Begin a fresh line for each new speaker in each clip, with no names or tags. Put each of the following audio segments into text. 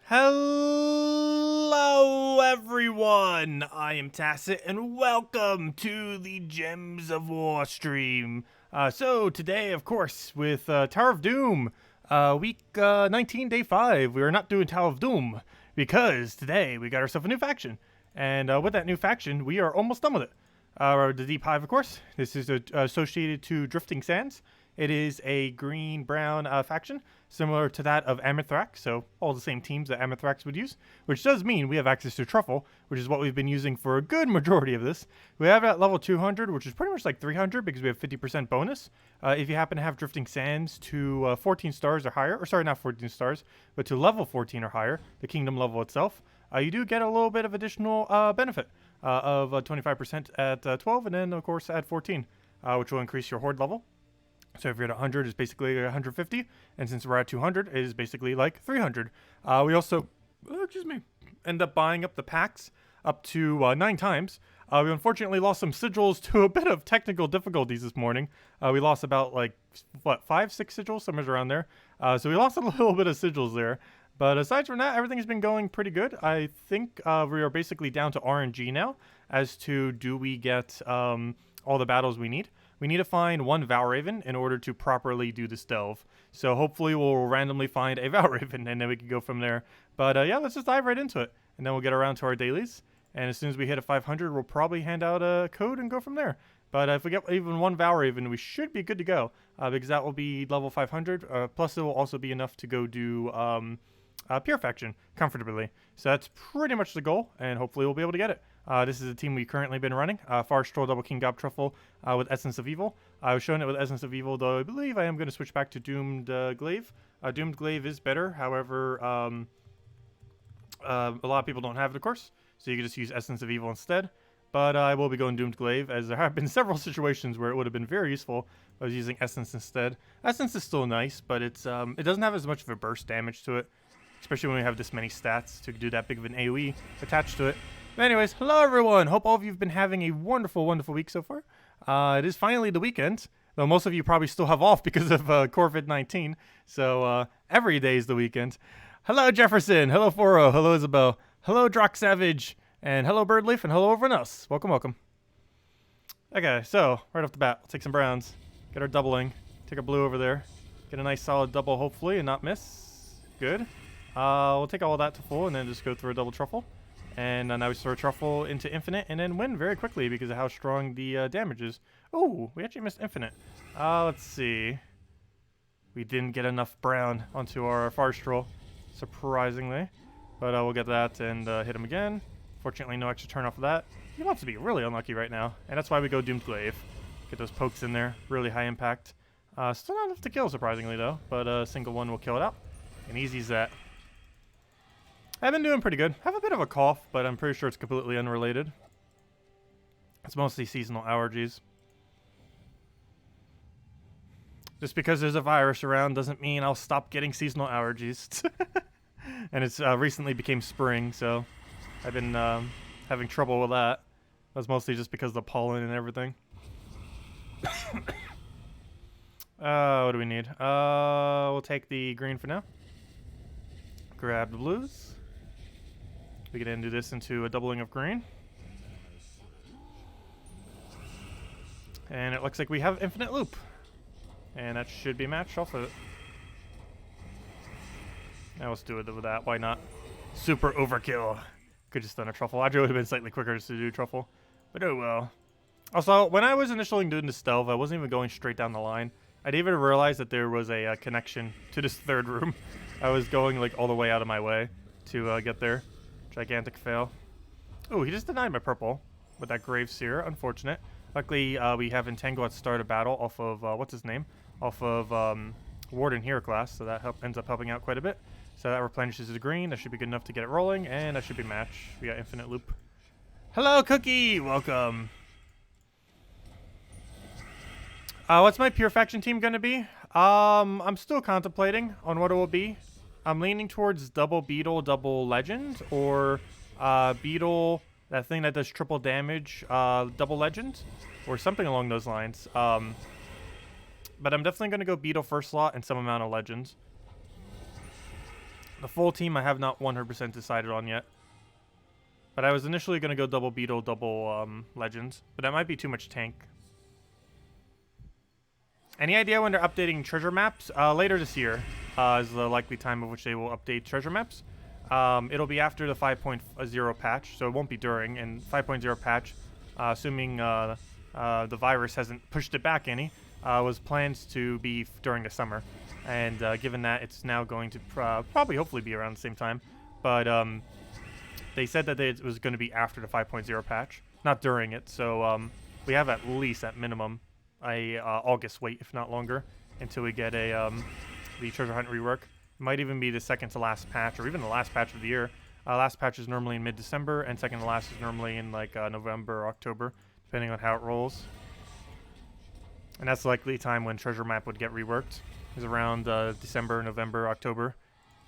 Hello everyone, I am Tacet and welcome to the Gems of War stream. So today, of course, with Tower of Doom, week 19, day 5, we are not doing Tower of Doom because today we got ourselves a new faction. And with that new faction, we are almost done with it. The Deep Hive, of course, this is associated to Drifting Sands. It is a green-brown faction, similar to that of Amithyrax, so all the same teams that Amithyrax would use, which does mean we have access to Truffle, which is what we've been using for a good majority of this. We have it at level 200, which is pretty much like 300 because we have 50% bonus. If you happen to have Drifting Sands to 14 stars or higher, or sorry, not 14 stars, but to level 14 or higher, the kingdom level itself, you do get a little bit of additional benefit of 25% at 12, and then, of course, at 14, which will increase your horde level. So if you're at 100, it's basically 150, and since we're at 200, it is basically like 300. We also, end up buying up the packs up to 9 times. We unfortunately lost some sigils to a bit of technical difficulties this morning. We lost about, like, what, 5, 6 sigils, somewhere around there. So we lost a little bit of sigils there. But aside from that, everything has been going pretty good. I think we are basically down to RNG now as to do we get all the battles we need. We need to find one Valraven in order to properly do this delve. So hopefully we'll randomly find a Valraven and then we can go from there. But yeah, let's just dive right into it. And then we'll get around to our dailies. And as soon as we hit a 500, we'll probably hand out a code and go from there. But if we get even one Valraven, we should be good to go. Because that will be level 500. Plus it will also be enough to go do Pure Faction comfortably. So that's pretty much the goal. And hopefully we'll be able to get it. This is the team we've currently been running. Forest Troll, Double King Gob Truffle with Essence of Evil. I was showing it with Essence of Evil, though I believe I am going to switch back to Doomed Glaive. Doomed Glaive is better, however, a lot of people don't have it, of course, so you can just use Essence of Evil instead. But I will be going Doomed Glaive, as there have been several situations where it would have been very useful. I was using Essence instead. Essence is still nice, but it's it doesn't have as much of a burst damage to it, especially when we have this many stats to do that big of an AoE attached to it. But anyways, hello everyone! Hope all of you have been having a wonderful, wonderful week so far. It is finally the weekend, though most of you probably still have off because of COVID-19, so every day is the weekend. Hello Jefferson, hello Foro, hello Isabel, hello Drock Savage, and hello Birdleaf, and hello everyone else. Welcome, welcome. Okay, so, right off the bat, we'll take some browns, get our doubling, take our blue over there, get a nice solid double hopefully and not miss. Good. We'll take all that to full and then just go through a double truffle. And now we throw Truffle into Infinite and then win very quickly because of how strong the damage is. Oh, we actually missed Infinite. Let's see. We didn't get enough brown onto our Forest Troll, surprisingly. But we'll get that and hit him again. Fortunately, no extra turn off of that. He wants to be really unlucky right now. And that's why we go Doomed Glaive. Get those pokes in there. Really high impact. Still not enough to kill, surprisingly, though. But a single one will kill it out. And easy as that. I've been doing pretty good. I have a bit of a cough, but I'm pretty sure it's completely unrelated. It's mostly seasonal allergies. Just because there's a virus around doesn't mean I'll stop getting seasonal allergies. And it's recently became spring, so I've been having trouble with that. That's mostly just because of the pollen and everything. What do we need? We'll take the green for now. Grab the blues. We can then do this into a doubling of green. And it looks like we have infinite loop. And that should be matched off of it. Now let's do it with that. Why not? Super overkill. Could just done a truffle. Actually, it would have been slightly quicker just to do truffle. But oh well. Also, when I was initially doing this delve, I wasn't even going straight down the line. I didn't even realize that there was a connection to this third room. I was going like all the way out of my way to get there. Gigantic fail. Oh, he just denied my purple with that Grave Seer. Unfortunate. Luckily, we have Entangle at start of battle off of, what's his name? Off of Warden Hero class, so that ends up helping out quite a bit. So that replenishes his green. That should be good enough to get it rolling, and that should be match. We got infinite loop. Hello, Cookie! Welcome. What's my Pure Faction team gonna be? I'm still contemplating on what it will be. I'm leaning towards double Beetle, double Legend, or Beetle, that thing that does triple damage, double Legend, or something along those lines. But I'm definitely going to go Beetle first slot and some amount of Legends. The full team I have not 100% decided on yet. But I was initially going to go double Beetle, double Legends. But that might be too much tank. Any idea when they're updating treasure maps? Later this year is the likely time of which they will update treasure maps. It'll be after the 5.0 patch, so it won't be during. And 5.0 patch, assuming the virus hasn't pushed it back any, was planned to be during the summer. And given that it's now going to probably hopefully be around the same time. But they said that it was going to be after the 5.0 patch, not during it. So we have at least, at minimum, a August wait, if not longer, until we get a the treasure hunt rework. It might even be the second to last patch, or even the last patch of the year. Last patch is normally in mid-December, and second to last is normally in like November or October, depending on how it rolls. And that's the likely time when treasure map would get reworked, is around December, November, October,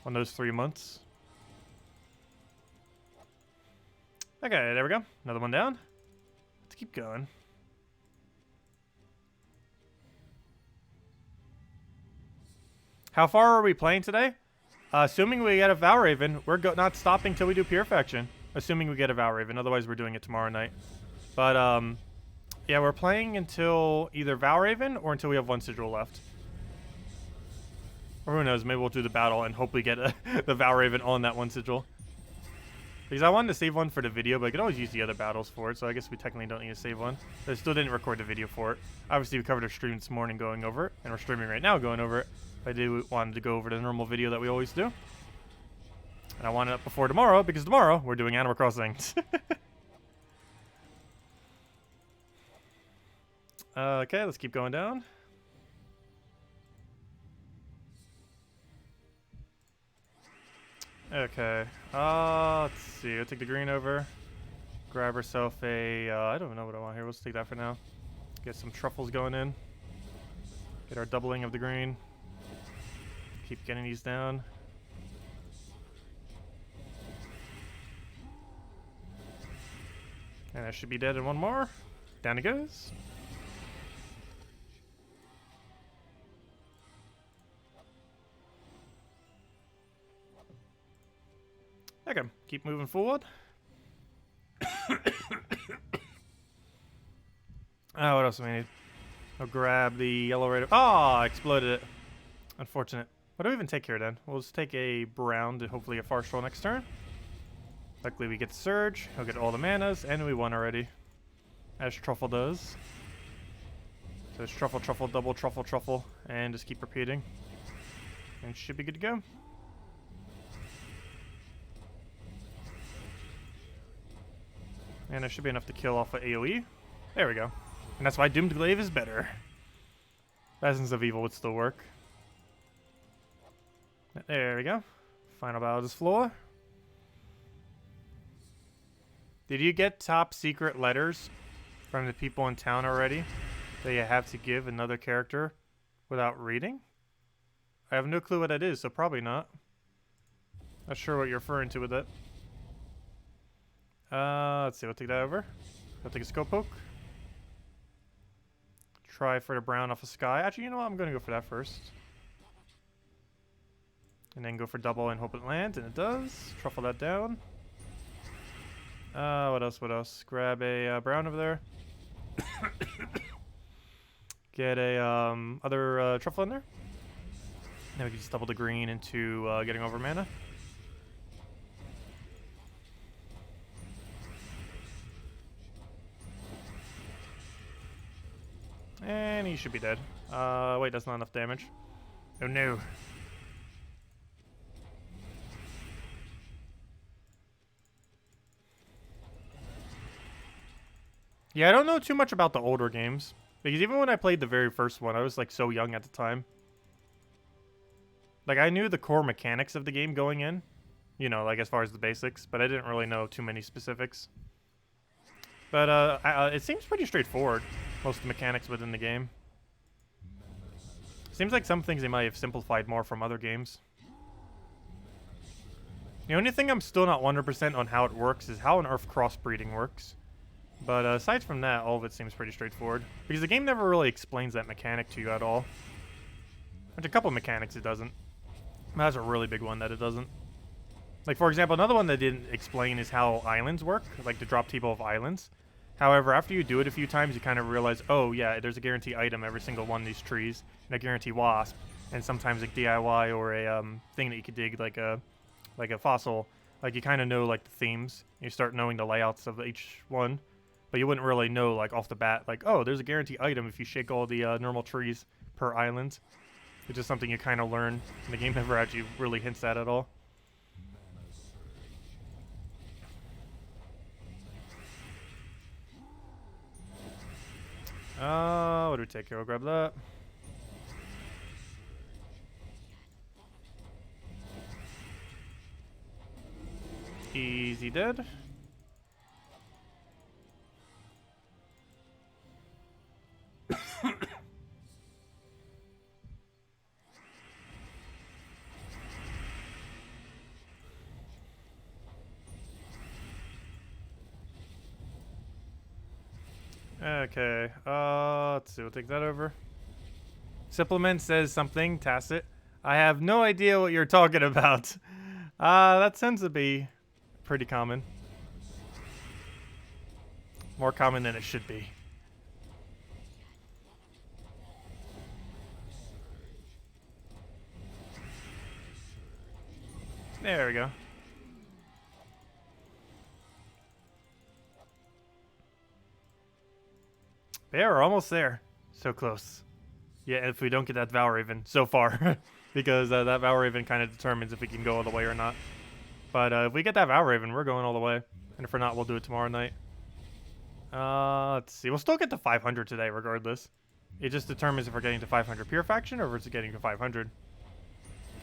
on those 3 months. Okay, there we go. Another one down. Let's keep going. How far are we playing today? Assuming we get a Valraven, we're not stopping till we do Purification. Assuming we get a Valraven, otherwise we're doing it tomorrow night. But, yeah, we're playing until either Valraven or until we have one sigil left. Or who knows, maybe we'll do the battle and hopefully get the Valraven on that one sigil. Because I wanted to save one for the video, but I could always use the other battles for it, so I guess we technically don't need to save one. But I still didn't record the video for it. Obviously, we covered our stream this morning going over it, and we're streaming right now going over it. But I did wanted to go over the normal video that we always do. And I want it up before tomorrow, because tomorrow we're doing Animal Crossing. Okay, let's keep going down. Okay, let's see, I'll take the green over. Grab herself a, I don't know what I want here, let's take that for now. Get some truffles going in. Get our doubling of the green. Keep getting these down. And I should be dead in one more. Down it goes. Okay, keep moving forward. Oh, what else do we need? I'll grab the yellow radar. Oh, I exploded it. Unfortunate. What do we even take here then? We'll just take a brown to hopefully get Far Stroll next turn. Luckily we get Surge. He'll get all the manas, and we won already. As Truffle does. So it's Truffle, Truffle, double Truffle, Truffle, and just keep repeating. And should be good to go. And there should be enough to kill off of AoE. There we go. And that's why Doomed Glaive is better. Essence of Evil would still work. There we go. Final battle of this floor. Did you get top secret letters from the people in town already that you have to give another character without reading? I have no clue what that is, so probably not. Not sure what you're referring to with it. Let's see, we'll take that over. I'll take a scope poke. Try for the brown off of Sky. Actually, you know what? I'm going to go for that first. And then go for double and hope it lands, and it does. Truffle that down. What else, what else? Grab a brown over there. Get a other truffle in there. Then we can just double the green into getting over mana. And he should be dead. Wait, that's not enough damage. Oh no. Yeah, I don't know too much about the older games. Because even when I played the very first one, I was like so young at the time. Like I knew the core mechanics of the game going in. You know, like as far as the basics. But I didn't really know too many specifics. But it seems pretty straightforward. Most of the mechanics within the game. Seems like some things they might have simplified more from other games. The only thing I'm still not 100% on how it works is how an Earth crossbreeding works. But aside from that, all of it seems pretty straightforward. Because the game never really explains that mechanic to you at all. There's a couple mechanics it doesn't. That's a really big one that it doesn't. Like, for example, another one that didn't explain is how islands work, like the drop table of islands. However, after you do it a few times, you kind of realize, oh, yeah, there's a guarantee item every single one of these trees, and a guarantee wasp, and sometimes a DIY or a thing that you could dig, like a fossil. Like, you kind of know, like, the themes. You start knowing the layouts of each one, but you wouldn't really know, like, off the bat, like, oh, there's a guarantee item if you shake all the normal trees per island. It's just something you kind of learn, and the game never actually really hints at all. What do we take here? We'll grab that. Easy dead. Okay, let's see, we'll take that over. Supplement says something, Tacet. I have no idea what you're talking about. That tends to be pretty common. More common than it should be. There we go. Yeah, we're almost there. So close. Yeah, if we don't get that Valraven so far. Because that Valraven kind of determines if we can go all the way or not. But if we get that Valraven, we're going all the way. And if we're not, we'll do it tomorrow night. Let's see. We'll still get to 500 today regardless. It just determines if we're getting to 500 pure faction or if it's getting to 500.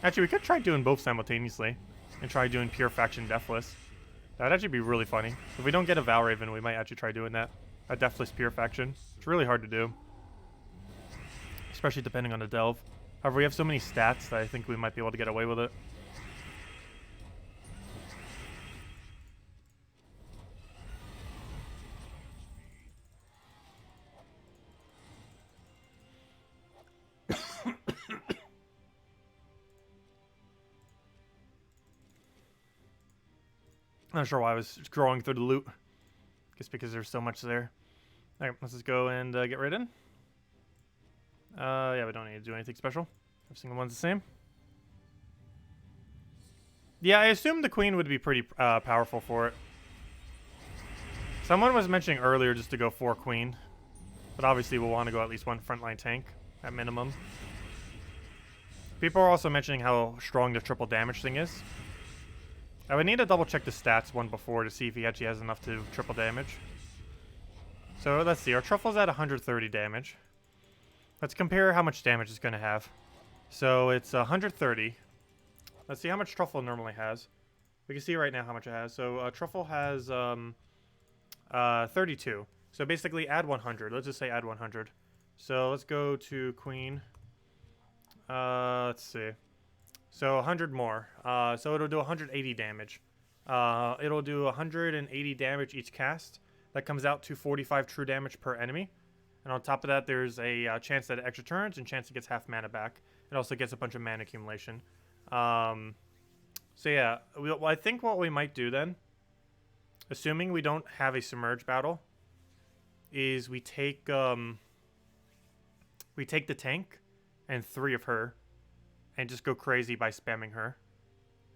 Actually, we could try doing both simultaneously. And try doing pure faction deathless. That'd actually be really funny. If we don't get a Valraven, we might actually try doing that. A deathless pure faction. It's really hard to do. Especially depending on the delve. However, we have so many stats that I think we might be able to get away with it. Not sure why I was scrolling through the loot. Guess because there's so much there. Alright, let's just go and get right in. Yeah, we don't need to do anything special. Every single one's the same. Yeah, I assume the queen would be pretty powerful for it. Someone was mentioning earlier just to go 4 queen. But obviously we'll want to go at least 1 frontline tank at minimum. People are also mentioning how strong the triple damage thing is. I would need to double check the stats one before to see if he actually has enough to triple damage. So let's see, our truffle's at 130 damage. Let's compare how much damage it's going to have. So it's 130. Let's see how much truffle normally has. We can see right now how much it has. So truffle has 32. So basically add 100. Let's just say add 100. So let's go to queen. Let's see. So 100 more. So it'll do 180 damage. It'll do 180 damage each cast. That comes out to 45 true damage per enemy. And on top of that, there's a chance that it extra turns and chance it gets half mana back. It also gets a bunch of mana accumulation. So yeah, I think what we might do then, assuming we don't have a submerge battle, is we take the tank and 3 of her. And just go crazy by spamming her.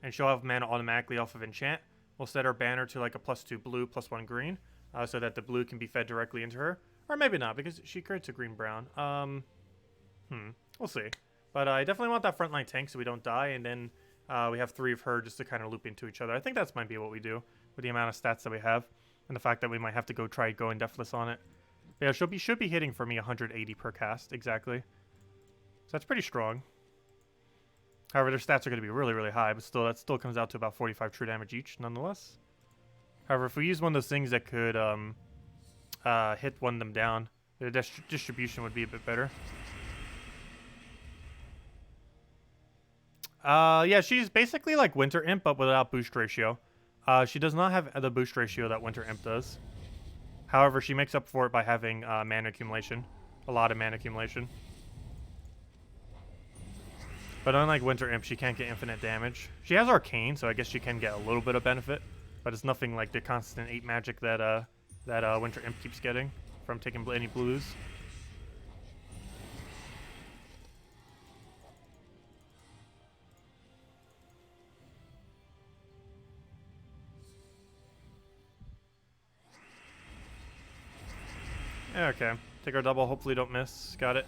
And she'll have mana automatically off of enchant. We'll set our banner to like a +2 blue, +1 green. So that the blue can be fed directly into her. Or maybe not, because she creates a green-brown. We'll see. But I definitely want that frontline tank so we don't die. And then we have 3 of her just to kind of loop into each other. I think that's might be what we do with the amount of stats that we have. And the fact that we might have to go try going deathless on it. But yeah, should be hitting for me 180 per cast, exactly. So that's pretty strong. However, their stats are going to be really, really high, but still, that still comes out to about 45 true damage each, nonetheless. However, if we use one of those things that could hit one of them down, the distribution would be a bit better. Yeah, she's basically like Winter Imp, but without boost ratio. She does not have the boost ratio that Winter Imp does. However, she makes up for it by having mana accumulation. A lot of mana accumulation. But unlike Winter Imp, she can't get infinite damage. She has Arcane, so I guess she can get a little bit of benefit. But it's nothing like the constant 8 magic that Winter Imp keeps getting from taking any blues. Okay, take our double, hopefully don't miss. Got it.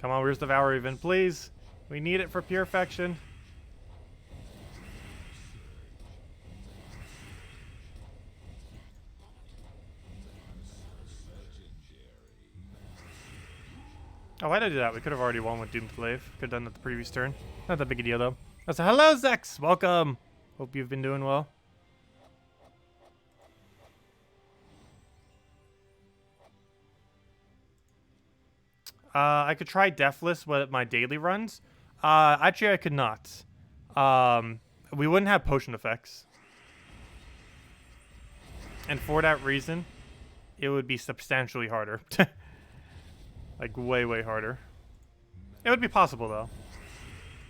Come on, where's the Devour even? Please! We need it for Purification. Oh, why did I do that? We could have already won with Doomed Glaive. Could have done that the previous turn. Not that big a deal, though. That's a hello, Zex! Welcome! Hope you've been doing well. I could try Deathless with my daily runs. Actually, I could not. We wouldn't have potion effects. And for that reason, it would be substantially harder. Like, way, way harder. It would be possible, though.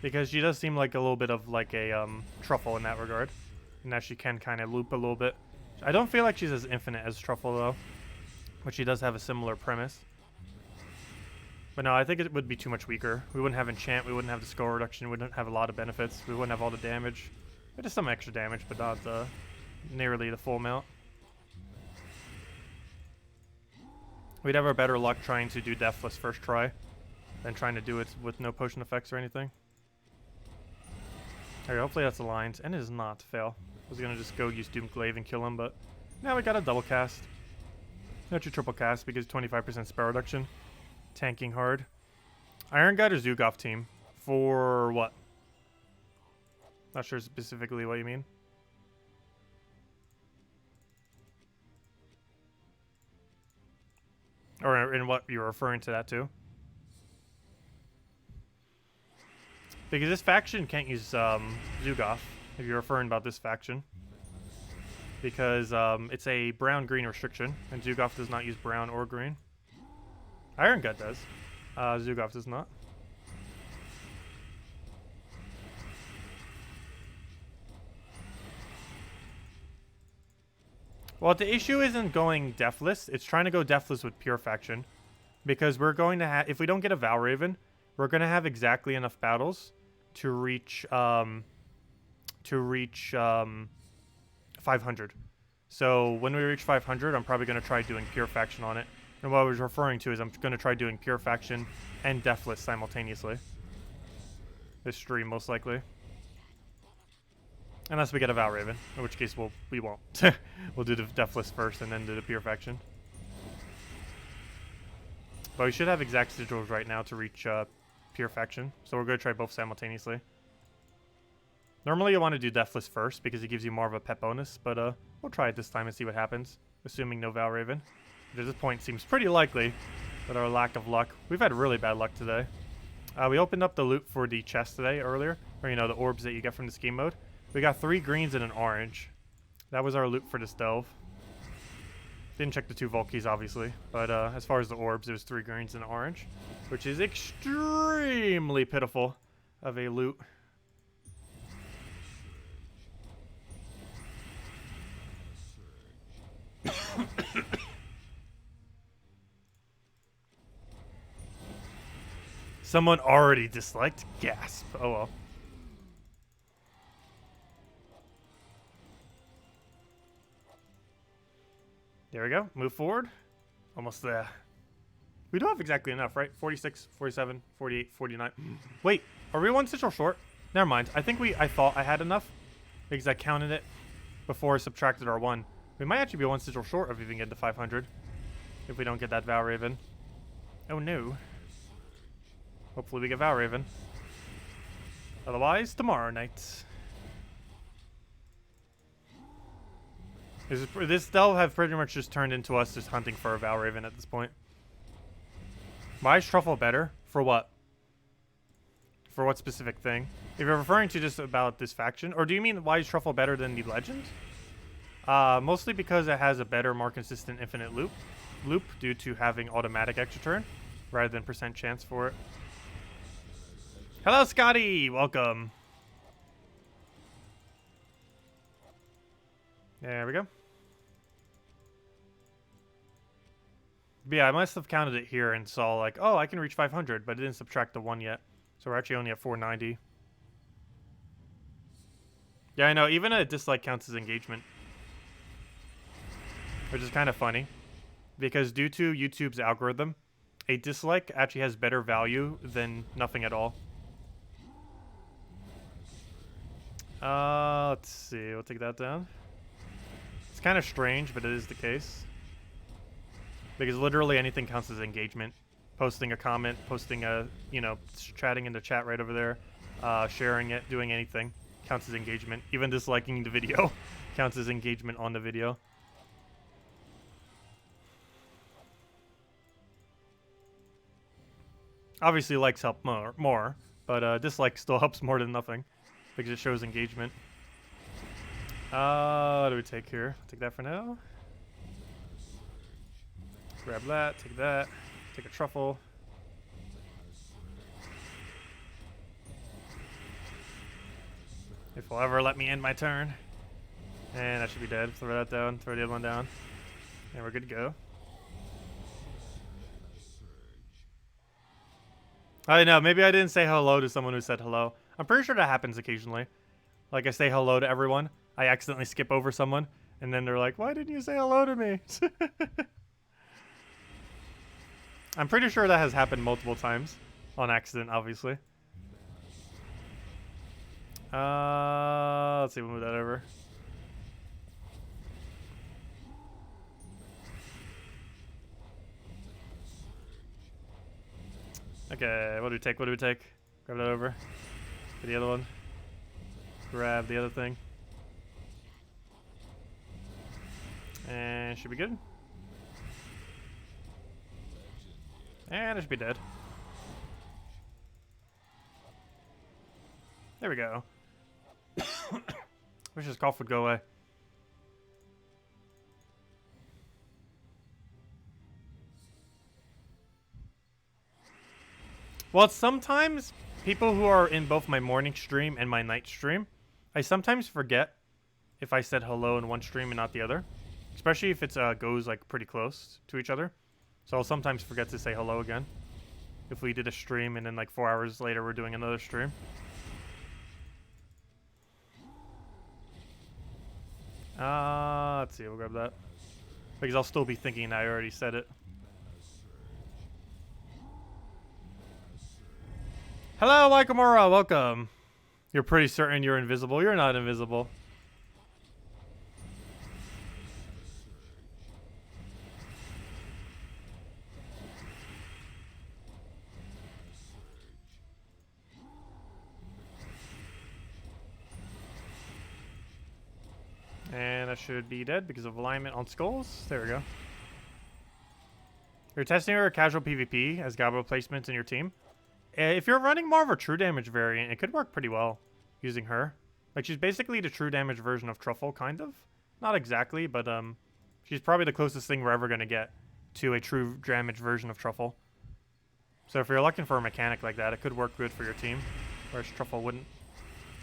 Because she does seem like a little bit of, like, a Truffle in that regard. And that she can kind of loop a little bit. I don't feel like she's as infinite as Truffle, though. But she does have a similar premise. But no, I think it would be too much weaker. We wouldn't have Enchant, we wouldn't have the score reduction, we wouldn't have a lot of benefits, we wouldn't have all the damage. Just some extra damage, but not nearly the full amount. We'd have our better luck trying to do Deathless first try than trying to do it with no potion effects or anything. Alright, hopefully that's aligned. And it is not. Fail. I was going to just go use Doomed Glaive and kill him, but now we got a double cast. Not your triple cast because 25% spell reduction. Tanking hard. Iron Guide or Zugoff team? For what? Not sure specifically what you mean. Or in what you're referring to that to. Because this faction can't use Zugoff, if you're referring about this faction. Because it's a brown-green restriction, and Zugoff does not use brown or green. Iron Gut does. Zugoff does not. Well, the issue isn't going Deathless. It's trying to go Deathless with Pure Faction. Because we're going to have... If we don't get a Valraven, we're going to have exactly enough battles to reach 500. So when we reach 500, I'm probably going to try doing Pure Faction on it. And what I was referring to is I'm going to try doing Pure Faction and Deathless simultaneously. This stream, most likely. Unless we get a Valraven, in which case we won't. We'll do the Deathless first and then do the Pure Faction. But we should have exact sigils right now to reach Pure Faction. So we're going to try both simultaneously. Normally you want to do Deathless first because it gives you more of a pet bonus. But we'll try it this time and see what happens. Assuming no Valraven. Which at this point seems pretty likely with our lack of luck. We've had really bad luck today. We opened up the loot for the chest today earlier. Or, you know, the orbs that you get from this game mode. We got 3 greens and an orange. That was our loot for this delve. Didn't check the 2 Volkies, obviously. But as far as the orbs, it was 3 greens and an orange. Which is extremely pitiful of a loot. Someone already disliked? Gasp. Oh well. There we go. Move forward. Almost there. We don't have exactly enough, right? 46, 47, 48, 49. Wait, are we 1 sigil short? Never mind. I thought I had enough because I counted it before I subtracted our 1. We might actually be 1 sigil short of even getting to 500 if we don't get that Valraven. Oh no. Hopefully we get Valraven. Otherwise, tomorrow night. This delve have pretty much just turned into us just hunting for a Valraven at this point. Why is Truffle better? For what? For what specific thing? If you're referring to just about this faction, or do you mean why is Truffle better than the Legend? Mostly because it has a better, more consistent infinite loop due to having automatic extra turn rather than percent chance for it. Hello, Scotty. Welcome. There we go. But yeah, I must have counted it here and saw like, oh, I can reach 500, but it didn't subtract the 1 yet. So we're actually only at 490. Yeah, I know. Even a dislike counts as engagement. Which is kind of funny. Because due to YouTube's algorithm, a dislike actually has better value than nothing at all. Let's see. We'll take that down. It's kind of strange, but it is the case. Because literally anything counts as engagement. Posting a comment, posting a, you know, chatting in the chat right over there, sharing it, doing anything counts as engagement. Even disliking the video counts as engagement on the video. Obviously, likes help more, but dislike still helps more than nothing because it shows engagement. What do we take here? Take that for now. Grab that, take that, take a truffle. If will ever let me end my turn. And that should be dead. Throw that down, throw the other one down. And we're good to go. I don't know, maybe I didn't say hello to someone who said hello. I'm pretty sure that happens occasionally. Like I say hello to everyone, I accidentally skip over someone, and then they're like, why didn't you say hello to me? I'm pretty sure that has happened multiple times. On accident, obviously. Let's see, we'll move that over. Okay, what do we take? What do we take? Grab that over. Get the other one. Grab the other thing. And should be good. And it should be dead. There we go. Wish this cough would go away. Well, sometimes people who are in both my morning stream and my night stream, I sometimes forget if I said hello in one stream and not the other. Especially if it goes like pretty close to each other. So I'll sometimes forget to say hello again. If we did a stream and then like 4 hours later we're doing another stream. Let's see, we'll grab that. Because I'll still be thinking I already said it. Hello, Waikamura, welcome. You're pretty certain you're invisible. You're not invisible. And that should be dead because of alignment on skulls. There we go. You're testing her casual PvP as Gabo placements in your team. If you're running more of a true damage variant, it could work pretty well using her. Like, she's basically the true damage version of Truffle, kind of. Not exactly, but she's probably the closest thing we're ever going to get to a true damage version of Truffle. So if you're looking for a mechanic like that, it could work good for your team, whereas Truffle wouldn't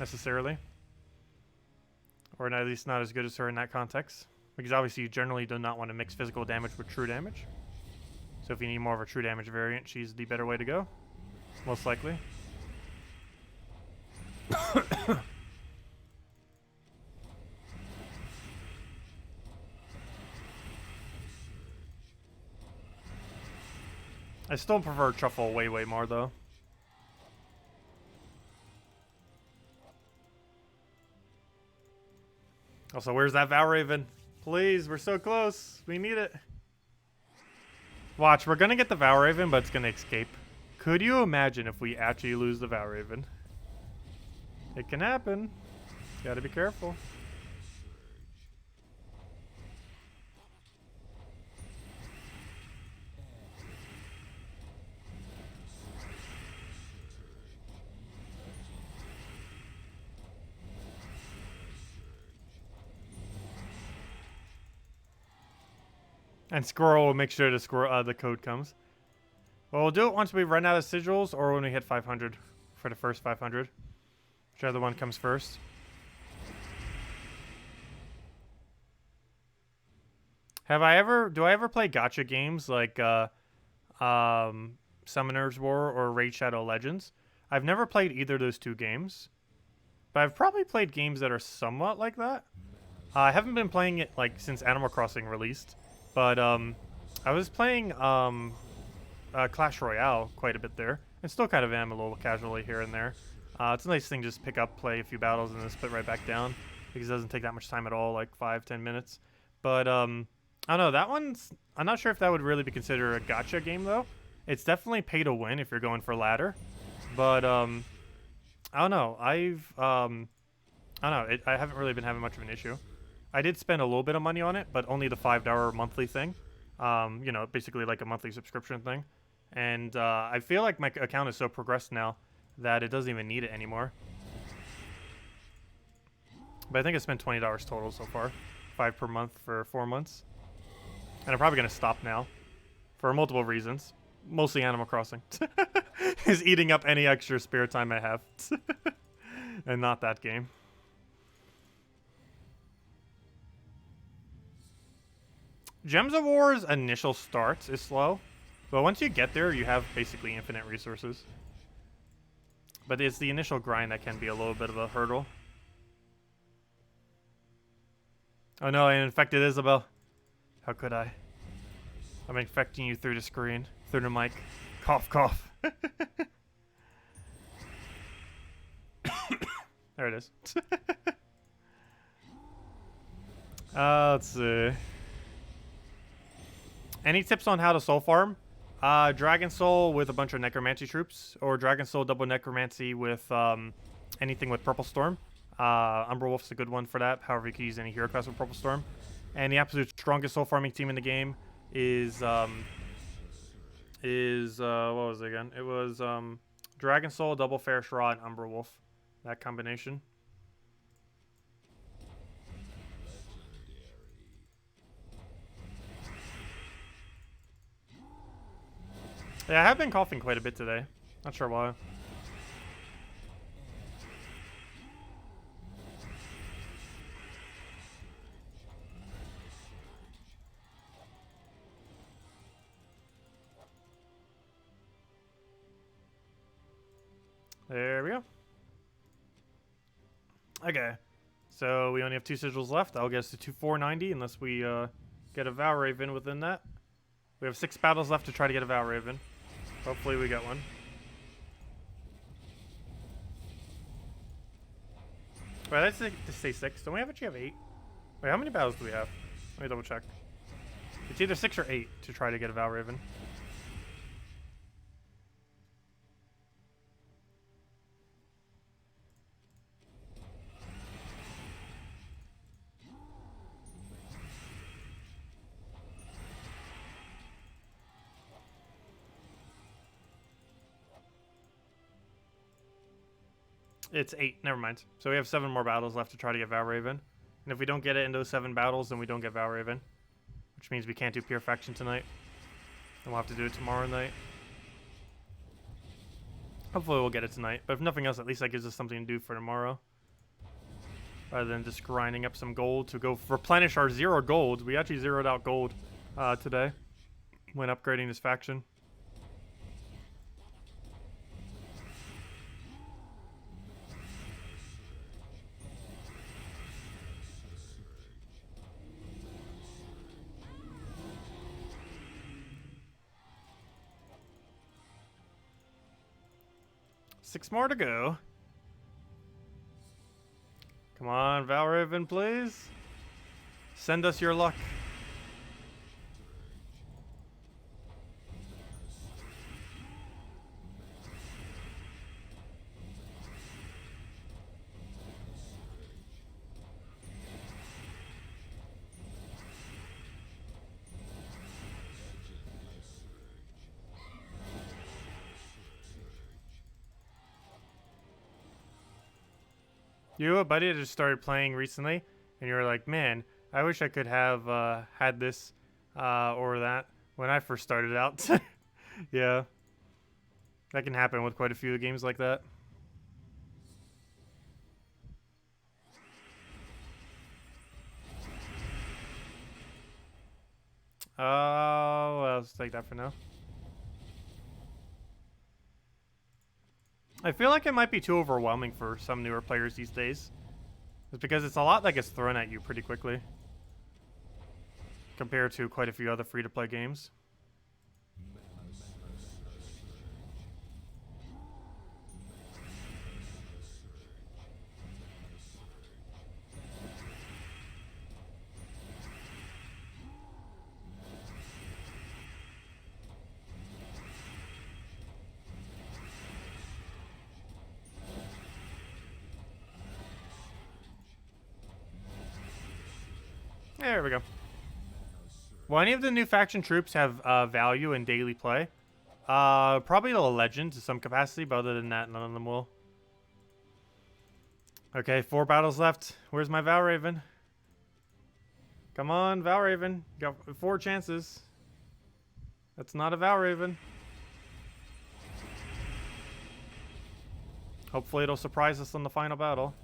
necessarily. Or at least not as good as her in that context. Because obviously you generally do not want to mix physical damage with true damage. So if you need more of a true damage variant, she's the better way to go. Most likely. I still prefer Truffle way, way more though. Also, where's that Valraven? Please, we're so close. We need it. Watch, we're gonna get the Valraven, but it's gonna escape. Could you imagine if we actually lose the Valraven? It can happen. Gotta be careful. And Squirrel will make sure the code comes. Well, we'll do it once we run out of sigils or when we hit 500 for the first 500. Whichever one comes first. Do I ever play gacha games like Summoner's War or Raid Shadow Legends? I've never played either of those two games, but I've probably played games that are somewhat like that. I haven't been playing it like since Animal Crossing released, but I was playing Clash Royale quite a bit there, and still kind of am a little casually here and there. It's a nice thing to just pick up, play a few battles, and then split right back down, because it doesn't take that much time at all, like 5-10 minutes. But I don't know, that one's, I'm not sure if that would really be considered a gacha game though. It's definitely pay to win if you're going for ladder, but I don't know. I don't know. I haven't really been having much of an issue. I did spend a little bit of money on it, but only the $5 monthly thing. You know, basically like a monthly subscription thing. And I feel like my account is so progressed now that it doesn't even need it anymore. But I think I spent $20 total so far. $5 per month for 4 months. And I'm probably going to stop now for multiple reasons. Mostly Animal Crossing. Is eating up any extra spare time I have. And not that game. Gems of War's initial start is slow, but once you get there, you have basically infinite resources. But it's the initial grind that can be a little bit of a hurdle. Oh no, I infected Isabel. How could I? I'm infecting you through the screen, through the mic. Cough, cough. There it is. Let's see. Any tips on how to soul farm? Dragon Soul with a bunch of Necromancy troops, or Dragon Soul double Necromancy with anything with Purple Storm. Umbra Wolf's a good one for that. However, you can use any hero class with Purple Storm. And the absolute strongest soul farming team in the game is what was it again? It was Dragon Soul, double Fair Shra, and Umbra Wolf. That combination. Yeah, I have been coughing quite a bit today. Not sure why. There we go. Okay. So we only have 2 sigils left. I'll get us to 490 unless we get a Valraven within that. We have 6 battles left to try to get a Valraven. Hopefully we get one. Wait, let's say 6. Don't we actually have 8? Wait, how many battles do we have? Let me double check. It's either 6 or 8 to try to get a Valraven. It's 8. Never mind. So we have 7 more battles left to try to get Valraven. And if we don't get it in those 7 battles, then we don't get Valraven. Which means we can't do Pure Faction tonight. And we'll have to do it tomorrow night. Hopefully we'll get it tonight. But if nothing else, at least that gives us something to do for tomorrow. Rather than just grinding up some gold to go replenish our 0 gold. We actually zeroed out gold today when upgrading this faction. Six more to go. Come on, Valraven, please. Send us your luck. You, a buddy that just started playing recently, and you're like, man, I wish I could have had this or that when I first started out. Yeah. That can happen with quite a few games like that. Well, let's take that for now. I feel like it might be too overwhelming for some newer players these days. It's because it's a lot that gets thrown at you pretty quickly. Compared to quite a few other free-to-play games. There we go. Will any of the new faction troops have value in daily play? Probably the legend to some capacity, but other than that, none of them will. Okay, 4 battles left. Where's my Valraven? Come on, Valraven. Got 4 chances. That's not a Valraven. Hopefully it'll surprise us on the final battle.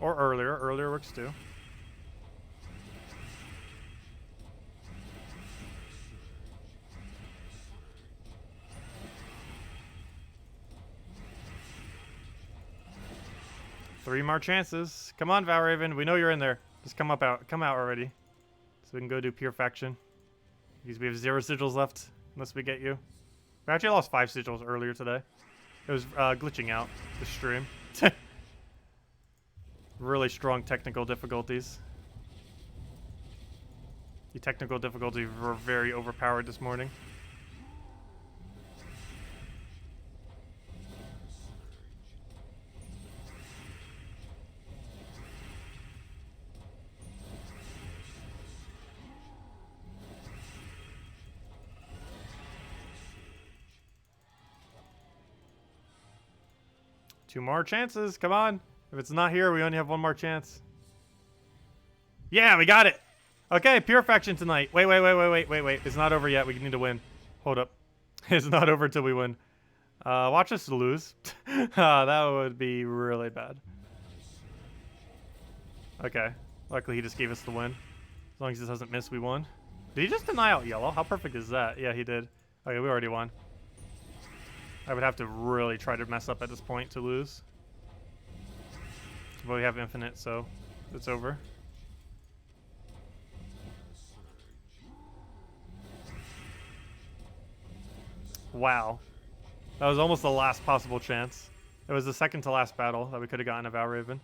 Or earlier. Earlier works too. Three more chances. Come on, Valraven. We know you're in there. Just come out already. So we can go do pure faction. Because we have 0 sigils left. Unless we get you. We actually lost 5 sigils earlier today. It was glitching out the stream. Really strong technical difficulties. The technical difficulties were very overpowered this morning. Two more chances. Come on. If it's not here, we only have 1 more chance. Yeah, we got it. Okay, pure faction tonight. Wait. It's not over yet. We need to win. Hold up. It's not over till we win. Watch us lose. That would be really bad. Okay. Luckily, he just gave us the win. As long as this doesn't miss, we won. Did he just deny out yellow? How perfect is that? Yeah, he did. Okay, we already won. I would have to really try to mess up at this point to lose. But we have infinite, so it's over. Wow. That was almost the last possible chance. It was the second to last battle that we could have gotten a Valraven.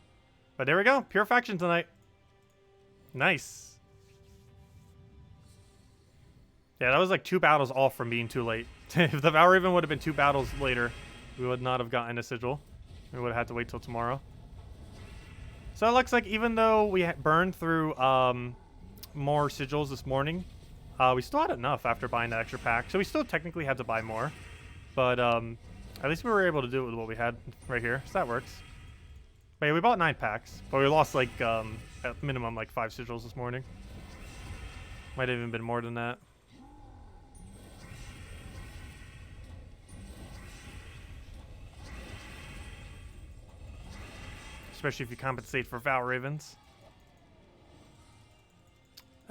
But there we go. Pure faction tonight. Nice. Yeah, that was like 2 battles off from being too late. If the Valraven would have been 2 battles later, we would not have gotten a sigil. We would have had to wait till tomorrow. So it looks like even though we burned through more sigils this morning, we still had enough after buying that extra pack. So we still technically had to buy more. But at least we were able to do it with what we had right here. So that works. But yeah, we bought 9 packs. But we lost like at minimum like 5 sigils this morning. Might have even been more than that. Especially if you compensate for Valravens.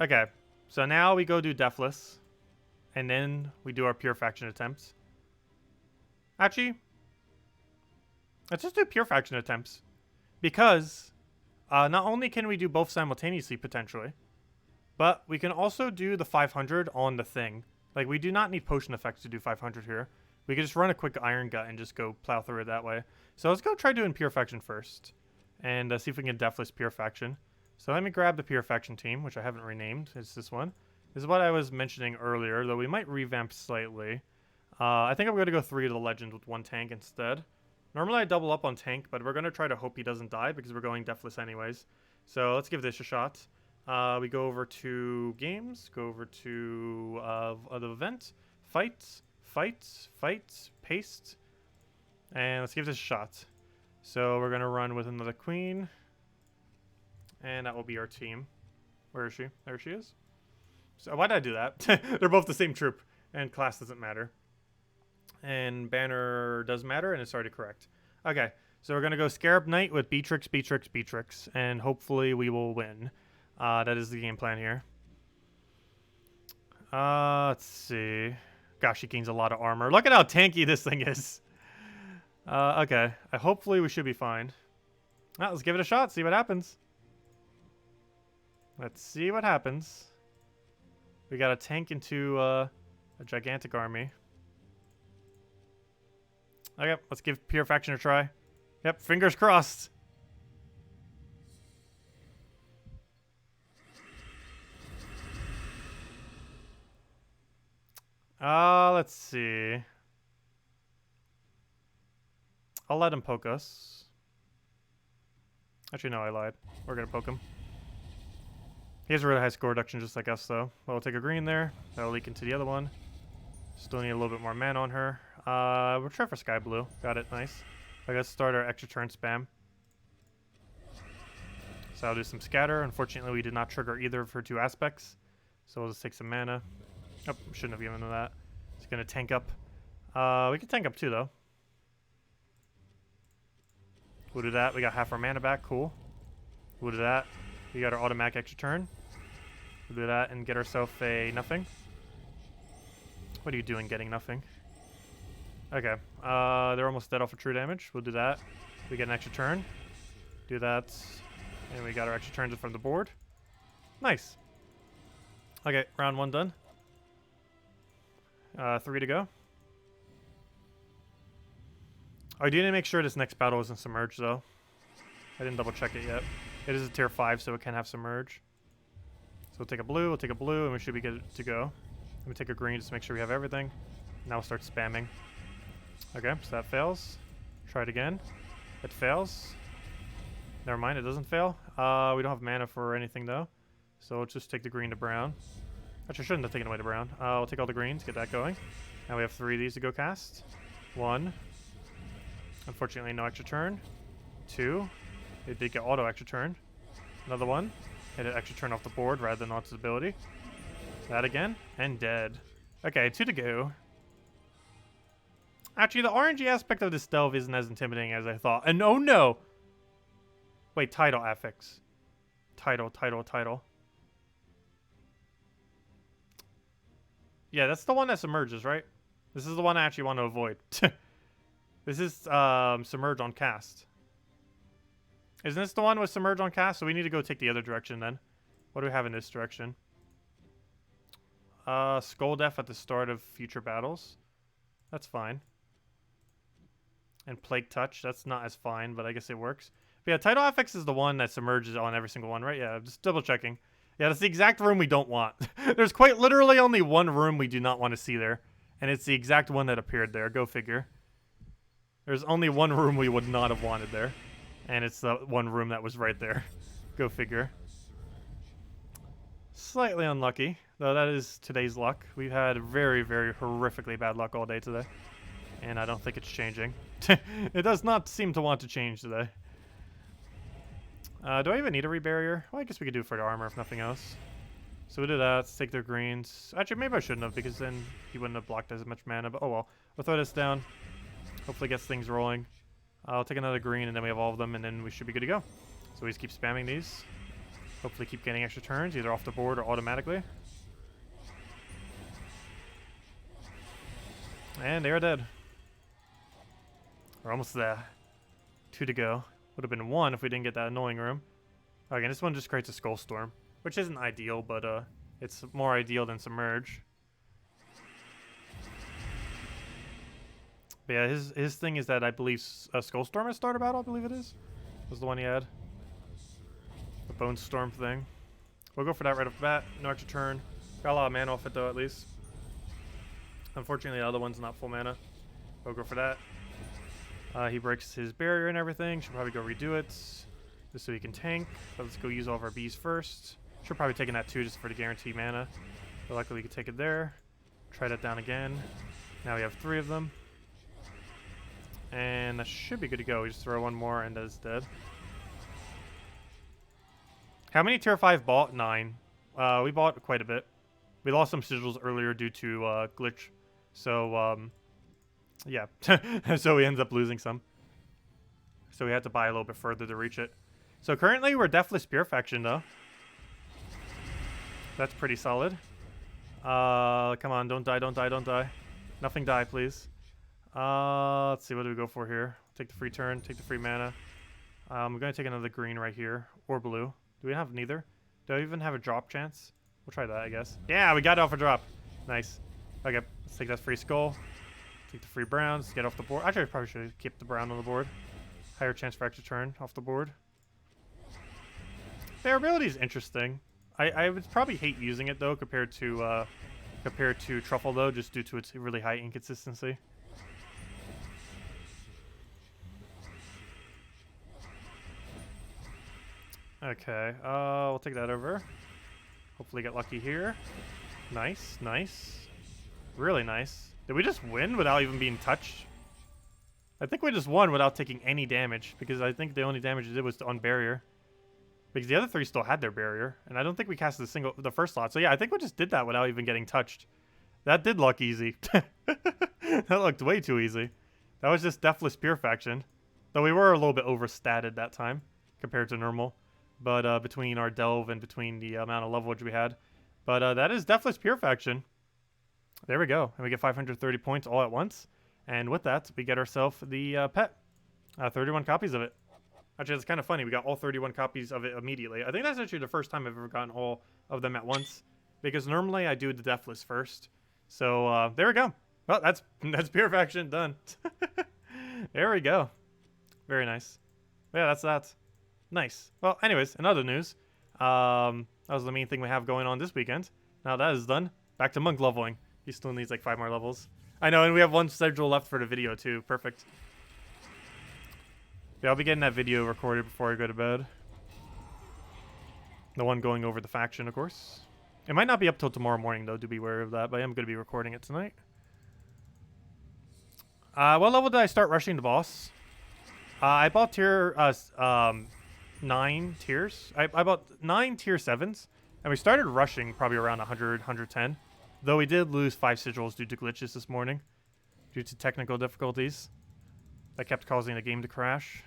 Okay, so now we go do Deathless. And then we do our pure faction attempts. Actually, let's just do pure faction attempts. Because not only can we do both simultaneously, potentially, but we can also do the 500 on the thing. Like, we do not need potion effects to do 500 here. We can just run a quick Iron Gut and just go plow through it that way. So let's go try doing pure faction first. And see if we can get Deathless pure faction. So let me grab the pure faction team, which I haven't renamed. It's this one. This is what I was mentioning earlier, though we might revamp slightly. I think I'm going to go 3 to the legend with 1 tank instead. Normally I double up on tank, but we're going to try to hope he doesn't die because we're going Deathless anyways. So let's give this a shot. We go over to games, go over to the event, fight, paste, and let's give this a shot. So we're going to run with another queen. And that will be our team. Where is she? There she is. So why did I do that? They're both the same troop. And class doesn't matter. And banner does matter, and it's already correct. Okay, so we're going to go Scarab Knight with Beatrix. And hopefully we will win. That is the game plan here. Let's see. Gosh, he gains a lot of armor. Look at how tanky this thing is. Okay. Hopefully we should be fine. Let's give it a shot. See what happens. Let's see what happens. We got a tank into a gigantic army. Okay, let's give Pure Faction a try. Yep, fingers crossed. Let's see. I'll let him poke us. Actually, no, I lied. We're gonna poke him. He has a really high score reduction just like us, though. Well, we'll take a green there. That'll leak into the other one. Still need a little bit more mana on her. We'll try for Sky Blue. Got it, nice. I gotta start our extra turn spam. So I'll do some scatter. Unfortunately, we did not trigger either of her 2 aspects. So we'll just take some mana. Oh, shouldn't have given him that. It's gonna tank up. We can tank up too, though. We'll do that. We got half our mana back. Cool. We'll do that. We got our automatic extra turn. We'll do that and get ourselves a nothing. What are you doing getting nothing? Okay. They're almost dead off of true damage. We'll do that. We get an extra turn. Do that. And we got our extra turns from the board. Nice. Okay, round 1 done. 3 to go. I do need to make sure this next battle isn't submerged, though. I didn't double check it yet. It is a tier 5, so it can have submerge. So we'll take a blue, and we should be good to go. Let me take a green just to make sure we have everything. Now we'll start spamming. Okay, so that fails. Try it again. It fails. Never mind, it doesn't fail. We don't have mana for anything, though. So let's just take the green to brown. Actually, I shouldn't have taken away to brown. We'll take all the greens, get that going. Now we have 3 of these to go cast. 1. Unfortunately, no extra turn. 2. It did get auto extra turn. Another one. Hit an extra turn off the board rather than onto its ability. That again. And dead. Okay, 2 to go. Actually, the RNG aspect of this delve isn't as intimidating as I thought. And oh no! Wait, title affix. Title. Yeah, that's the one that submerges, right? This is the one I actually want to avoid. This is submerge on cast. Isn't this the one with submerge on cast? So we need to go take the other direction then. What do we have in this direction? Skull Death at the start of future battles. That's fine. And Plague Touch. That's not as fine, but I guess it works. But yeah, Title Affix is the one that submerges on every single one, right? Yeah, just double checking. Yeah, that's the exact room we don't want. There's quite literally only one room we do not want to see there. And it's the exact one that appeared there. Go figure. There's only one room we would not have wanted there. And it's the one room that was right there. Go figure. Slightly unlucky, though that is today's luck. We've had very, very horrifically bad luck all day today. And I don't think it's changing. It does not seem to want to change today. Do I even need a rebarrier? Well, I guess we could do it for the armor if nothing else. So we'll do that. Let's take their greens. Actually, maybe I shouldn't have, because then he wouldn't have blocked as much mana. But oh well. We'll throw this down. Hopefully gets things rolling. I'll take another green, and then we have all of them, and then we should be good to go. So we just keep spamming these. Hopefully keep getting extra turns, either off the board or automatically. And they are dead. We're almost there. 2 to go. Would have been 1 if we didn't get that annoying room. Okay, this one just creates a Skull Storm, which isn't ideal, but it's more ideal than Submerge. But yeah, his thing is that I believe Skull Storm at start of battle, I believe it is. Was the one he had. The Bone Storm thing. We'll go for that right off the bat. No extra turn. Got a lot of mana off it though, at least. Unfortunately, the other one's not full mana. We'll go for that. He breaks his barrier and everything. Should probably go redo it. Just so he can tank. But let's go use all of our bees first. Should probably taken that too, just for the guaranteed mana. But luckily we could take it there. Try that down again. Now we have 3 of them. And that should be good to go. We just throw one more and that is dead. How many tier 5 bought? 9. We bought quite a bit. We lost some sigils earlier due to glitch. So, yeah. So we ended up losing some. So we had to buy a little bit further to reach it. So currently we're definitely Spear Faction though. That's pretty solid. Come on, don't die, don't die, don't die. Nothing die, please. Let's see, what do we go for here? Take the free turn, take the free mana. I'm going to take another green right here, or blue. Do we have neither? Do I even have a drop chance? We'll try that, I guess. Yeah, we got it off a drop. Nice. Okay, let's take that free skull. Take the free browns, get off the board. Actually, I probably should keep the brown on the board. Higher chance for extra turn off the board. Their ability is interesting. I would probably hate using it though compared to Truffle though, just due to its really high inconsistency. Okay, we'll take that over. Hopefully get lucky here. Nice, nice. Really nice. Did we just win without even being touched? I think we just won without taking any damage, because I think the only damage it did was to unbarrier. Because the other three still had their barrier, and I don't think we cast the first slot. So yeah, I think we just did that without even getting touched. That did look easy. That looked way too easy. That was just Deathless Purifaction. Though we were a little bit overstatted that time, compared to normal. But between our delve and between the amount of leverage we had. But that is Deathless Purifaction. There we go. And we get 530 points all at once. And with that, we get ourselves the pet. 31 copies of it. Actually, it's kind of funny. We got all 31 copies of it immediately. I think that's actually the first time I've ever gotten all of them at once. Because normally I do the Deathless first. So there we go. Well, that's Purifaction done. There we go. Very nice. Yeah, that's that. Nice. Well, anyways, in other news, that was the main thing we have going on this weekend. Now that is done, back to monk leveling. He still needs like 5 more levels. I know, and we have one schedule left for the video too. Perfect. Yeah, I'll be getting that video recorded before I go to bed. The one going over the faction, of course. It might not be up till tomorrow morning, though, to be aware of that, but I am going to be recording it tonight. What level did I start rushing the boss? I bought tier 9 tiers. I bought 9 tier 7s, and we started rushing probably around 100, 110. Though we did lose 5 sigils due to glitches this morning, due to technical difficulties that kept causing the game to crash.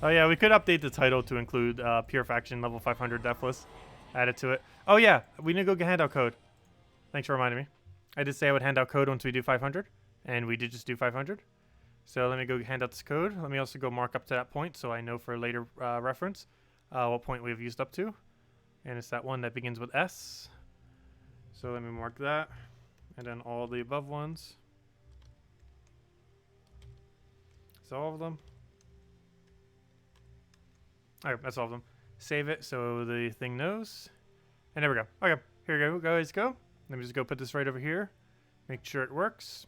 Oh yeah, we could update the title to include Pure Faction level 500 Deathless. Add it to it. Oh yeah, we need to go hand out code. Thanks for reminding me. I did say I would hand out code once we do 500, and we did just do 500. So let me go hand out this code. Let me also go mark up to that point so I know for later reference what point we've used up to. And it's that one that begins with S. So let me mark that. And then all the above ones. That's all of them. Alright, that's all of them. Save it so the thing knows. And there we go. Okay, here we go, guys, go. Let me just go put this right over here. Make sure it works.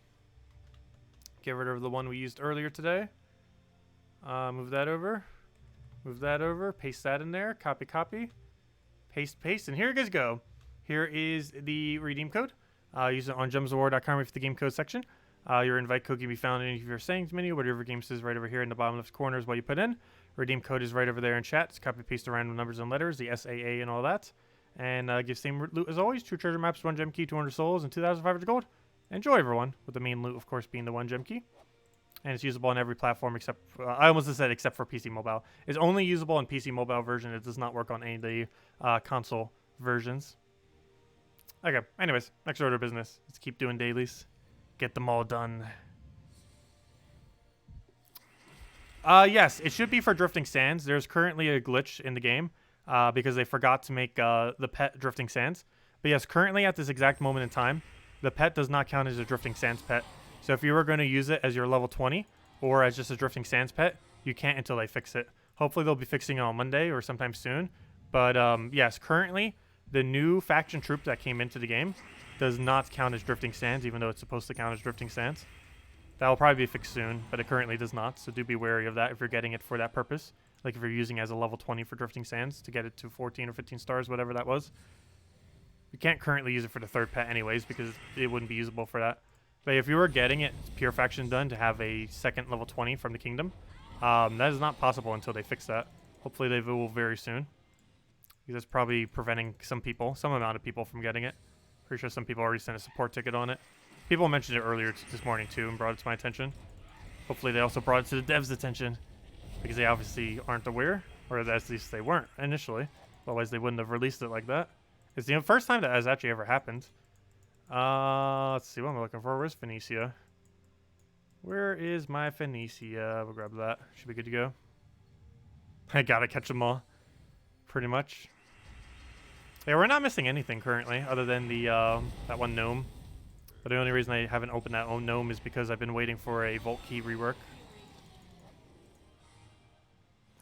Get rid of the one we used earlier today. Move that over. Move that over. Paste that in there. Copy, copy. Paste, paste. And here you guys go. Here is the redeem code. Use it on gemsofwar.com for the game code section. Your invite code can be found in any of your settings menu. Whatever game says right over here in the bottom left corner is what you put in. Redeem code is right over there in chat. Just copy paste the random numbers and letters, the SAA and all that. And give same loot as always. 2 treasure maps, 1 gem key, 200 souls, and 2,500 gold. Enjoy, everyone. With the main loot, of course, being the 1 gem key. And it's usable on every platform except... I almost said except for PC Mobile. It's only usable on PC Mobile version. It does not work on any of the console versions. Okay, anyways. Next order of business. Let's keep doing dailies. Get them all done. Yes, it should be for Drifting Sands. There's currently a glitch in the game because they forgot to make the pet Drifting Sands. But yes, currently at this exact moment in time, the pet does not count as a Drifting Sands pet. So if you were going to use it as your level 20 or as just a Drifting Sands pet, you can't until they fix it. Hopefully they'll be fixing it on Monday or sometime soon. But yes, currently the new faction troop that came into the game does not count as Drifting Sands, even though it's supposed to count as Drifting Sands. That will probably be fixed soon, but it currently does not, so do be wary of that if you're getting it for that purpose. Like if you're using it as a level 20 for Drifting Sands to get it to 14 or 15 stars, whatever that was. You can't currently use it for the 3rd pet anyways, because it wouldn't be usable for that. But if you were getting it Pure Faction done to have a 2nd level 20 from the Kingdom, That is not possible until they fix that. Hopefully they will very soon. Because that's probably preventing some amount of people from getting it. Pretty sure some people already sent a support ticket on it. People mentioned it earlier this morning too and brought it to my attention. Hopefully they also brought it to the devs' attention. Because they obviously aren't aware. Or at least they weren't initially. Otherwise they wouldn't have released it like that. It's the first time that has actually ever happened. Let's see, what am I looking for? Where's Phoenicia? Where is my Phoenicia? We'll grab that. Should be good to go. I gotta catch them all. Pretty much. Yeah, we're not missing anything currently, other than the that one gnome. But the only reason I haven't opened that gnome is because I've been waiting for a vault key rework.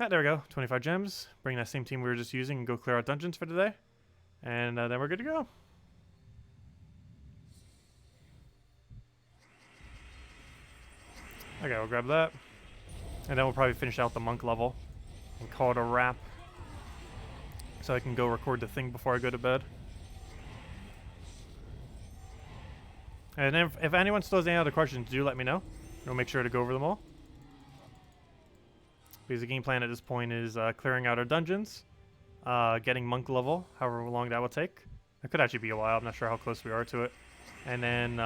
Ah, there we go. 25 gems. Bring that same team we were just using and go clear out dungeons for today. And then we're good to go. Okay, we'll grab that. And then we'll probably finish out the monk level and call it a wrap. So I can go record the thing before I go to bed. And if anyone still has any other questions, do let me know. We'll make sure to go over them all. Because the game plan at this point is clearing out our dungeons, getting monk level, however long that will take. It could actually be a while. I'm not sure how close we are to it. And then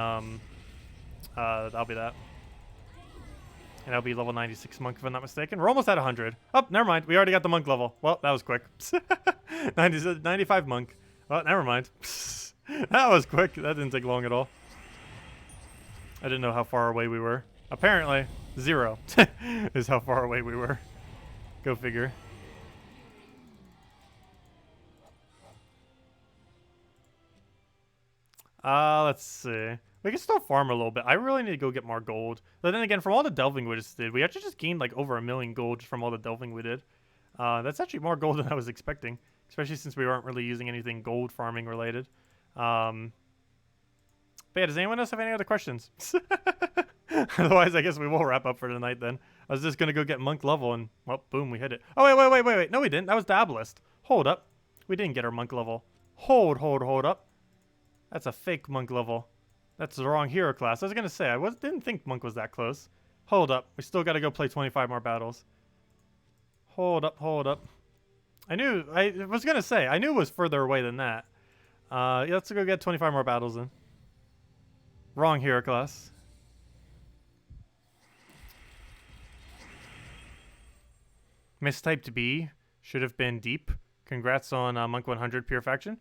that'll be that. And that'll be level 96 monk if I'm not mistaken. We're almost at 100. Oh, never mind. We already got the monk level. Well, that was quick. 95 monk. Oh, never mind. That was quick. That didn't take long at all. I didn't know how far away we were. Apparently, 0 is how far away we were. Go figure. Let's see. We can still farm a little bit. I really need to go get more gold. But then again, from all the delving we just did, we actually just gained like over 1 million gold from all the delving we did. That's actually more gold than I was expecting, especially since we weren't really using anything gold farming related. But yeah, does anyone else have any other questions? Otherwise, I guess we will wrap up for tonight then. I was just going to go get monk level and, well, boom, we hit it. Oh, wait. No, we didn't. That was the Obelisk. Hold up. We didn't get our monk level. Hold up. That's a fake monk level. That's the wrong hero class. I was going to say, didn't think monk was that close. Hold up. We still got to go play 25 more battles. Hold up. I was going to say, I knew it was further away than that. Yeah, let's go get 25 more battles then. Wrong hero class. Mistyped B should have been deep. Congrats on Monk 100 Pure Faction.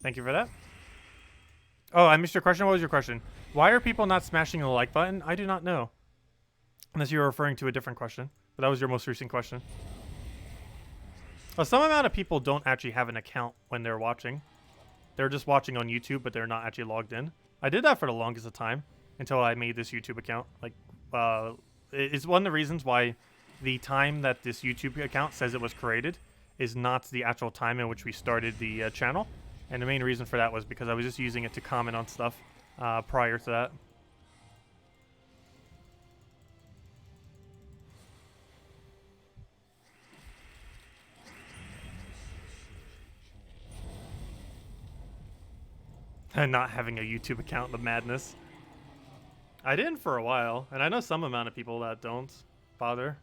Thank you for that. Oh, I missed your question. What was your question? Why are people not smashing the like button? I do not know. Unless you're referring to a different question. But that was your most recent question. Well, some amount of people don't actually have an account when they're watching. They're just watching on YouTube, but they're not actually logged in. I did that for the longest of time until I made this YouTube account. Like, it's one of the reasons why the time that this YouTube account says it was created is not the actual time in which we started the channel. And the main reason for that was because I was just using it to comment on stuff prior to that. And not having a YouTube account, the madness. I didn't for a while, and I know some amount of people that don't bother.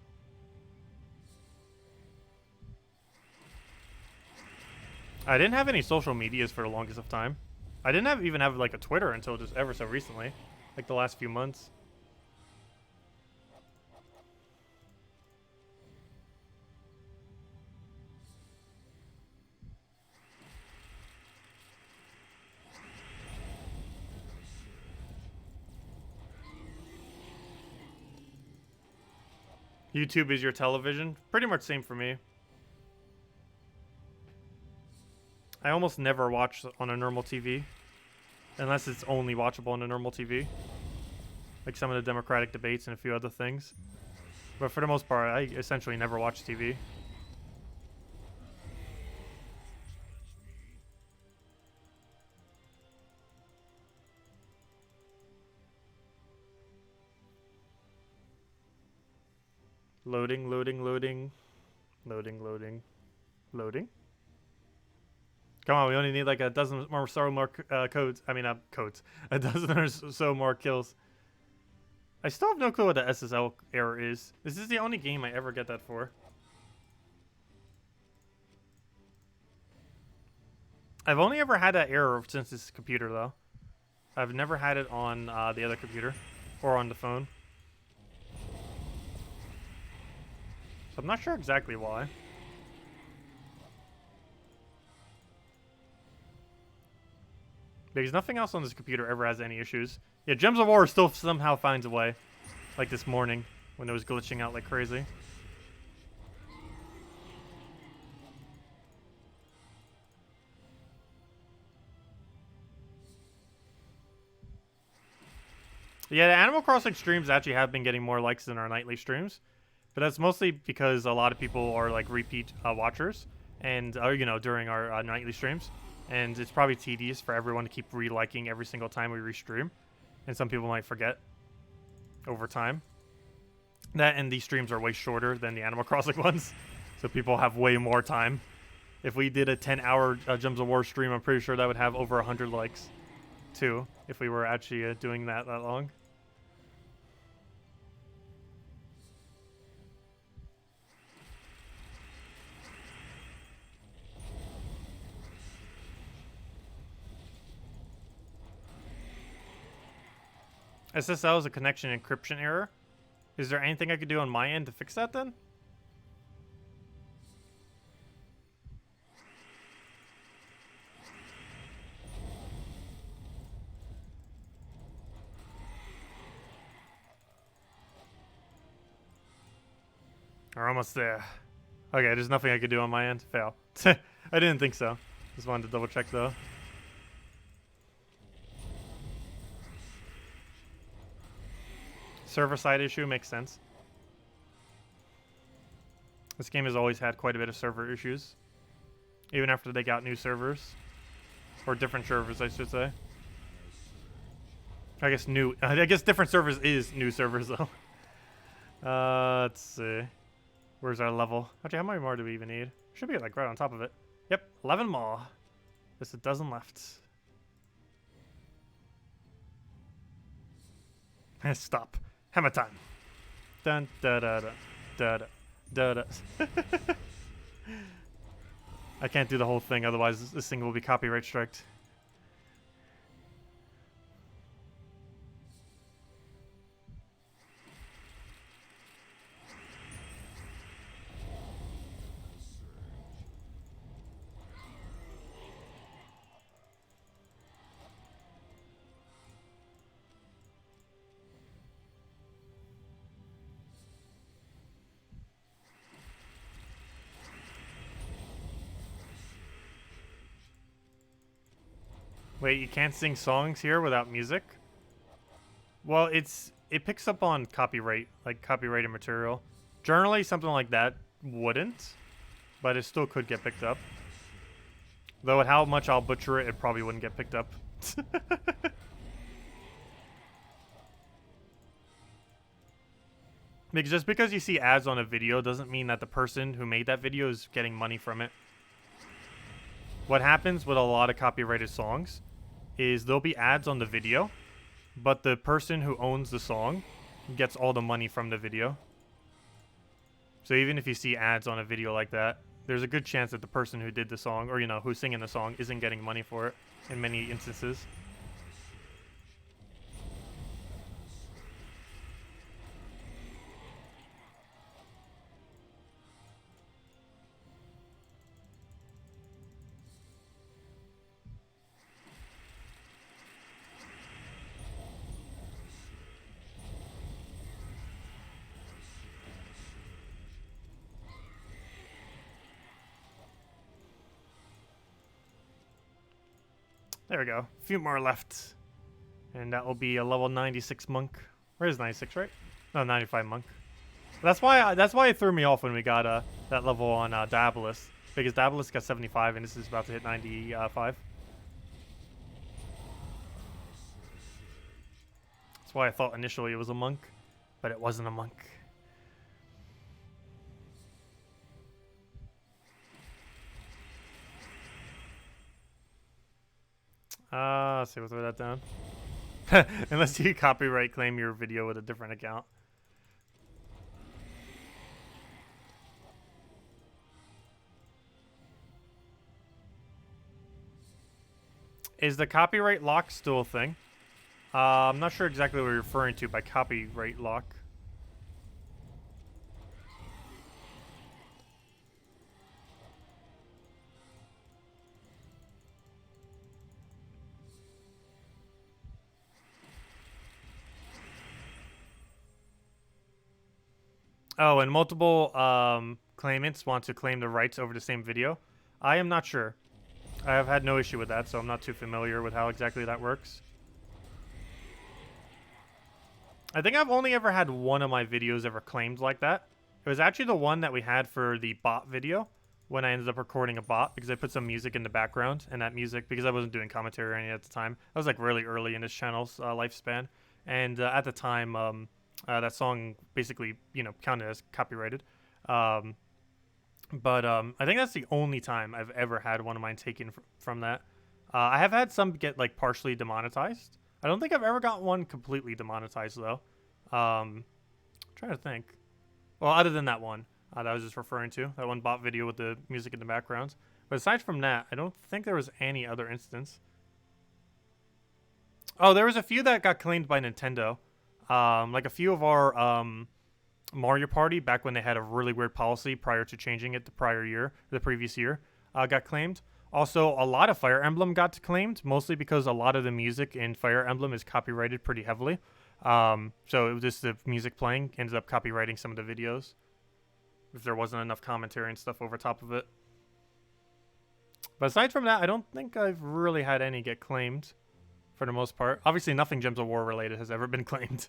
I didn't have any social medias for the longest of time. I didn't even have like a Twitter until just ever so recently, like the last few months. YouTube is your television? Pretty much same for me. I almost never watch on a normal TV. Unless it's only watchable on a normal TV. Like some of the Democratic debates and a few other things. But for the most part, I essentially never watch TV. Loading. Come on, we only need like a dozen more codes. I mean, codes. A dozen or so more kills. I still have no clue what the SSL error is. This is the only game I ever get that for. I've only ever had that error since this computer, though. I've never had it on the other computer or on the phone. So I'm not sure exactly why. Because nothing else on this computer ever has any issues. Yeah, Gems of War still somehow finds a way. Like this morning, when it was glitching out like crazy. Yeah, the Animal Crossing streams actually have been getting more likes than our nightly streams. But that's mostly because a lot of people are like repeat watchers. And, you know, during our nightly streams. And it's probably tedious for everyone to keep re-liking every single time we restream. And some people might forget over time. That and these streams are way shorter than the Animal Crossing ones. So people have way more time. If we did a 10-hour Gems of War stream, I'm pretty sure that would have over 100 likes. Too, if we were actually doing that long. SSL is a connection encryption error. Is there anything I could do on my end to fix that then? We're almost there. Okay, there's nothing I could do on my end. Fail. I didn't think so. Just wanted to double check though. Server side issue makes sense. This game has always had quite a bit of server issues. Even after they got new servers. Or different servers, I should say. I guess different servers is new servers though. Let's see. Where's our level? Actually, how many more do we even need? Should be like right on top of it. Yep, 11 more. Just a dozen left. Stop. Hammer time. Dun da da da da da da da. I can't do the whole thing, otherwise this thing will be copyright striked. Wait, you can't sing songs here without music? Well, it picks up on copyright, like copyrighted material. Generally, something like that wouldn't, but it still could get picked up. Though at how much I'll butcher it, it probably wouldn't get picked up. Because just because you see ads on a video doesn't mean that the person who made that video is getting money from it. What happens with a lot of copyrighted songs is there'll be ads on the video, but the person who owns the song gets all the money from the video. So even if you see ads on a video like that, there's a good chance that the person who did the song, or you know, who's singing the song, isn't getting money for it in many instances. There we go. A few more left. And that will be a level 96 monk. Where's 96, right? No, 95 monk. That's why it threw me off when we got that level on Daedalus. Because Daedalus got 75 and this is about to hit 95. That's why I thought initially it was a monk. But it wasn't a monk. Let's see, we'll throw that down. Unless you copyright claim your video with a different account. Is the copyright lock still a thing? I'm not sure exactly what you're referring to by copyright lock. Oh, and multiple claimants want to claim the rights over the same video. I am not sure. I have had no issue with that, so I'm not too familiar with how exactly that works. I think I've only ever had one of my videos ever claimed like that. It was actually the one that we had for the bot video when I ended up recording a bot because I put some music in the background, and that music, because I wasn't doing commentary or anything at the time, I was like really early in this channel's lifespan, and at the time that song basically, you know, counted as copyrighted. I think that's the only time I've ever had one of mine taken from that. I have had some get like partially demonetized. I don't think I've ever got one completely demonetized though. Trying to think. Well, other than that one that I was just referring to, that one bot video with the music in the background. But aside from that, I don't think there was any other instance. Oh, there was a few that got claimed by Nintendo. Like a few of our Mario Party, back when they had a really weird policy prior to changing it the previous year, got claimed. Also, a lot of Fire Emblem got claimed, mostly because a lot of the music in Fire Emblem is copyrighted pretty heavily. So it was just the music playing ended up copyrighting some of the videos if there wasn't enough commentary and stuff over top of it. But aside from that, I don't think I've really had any get claimed for the most part. Obviously, nothing Gems of War related has ever been claimed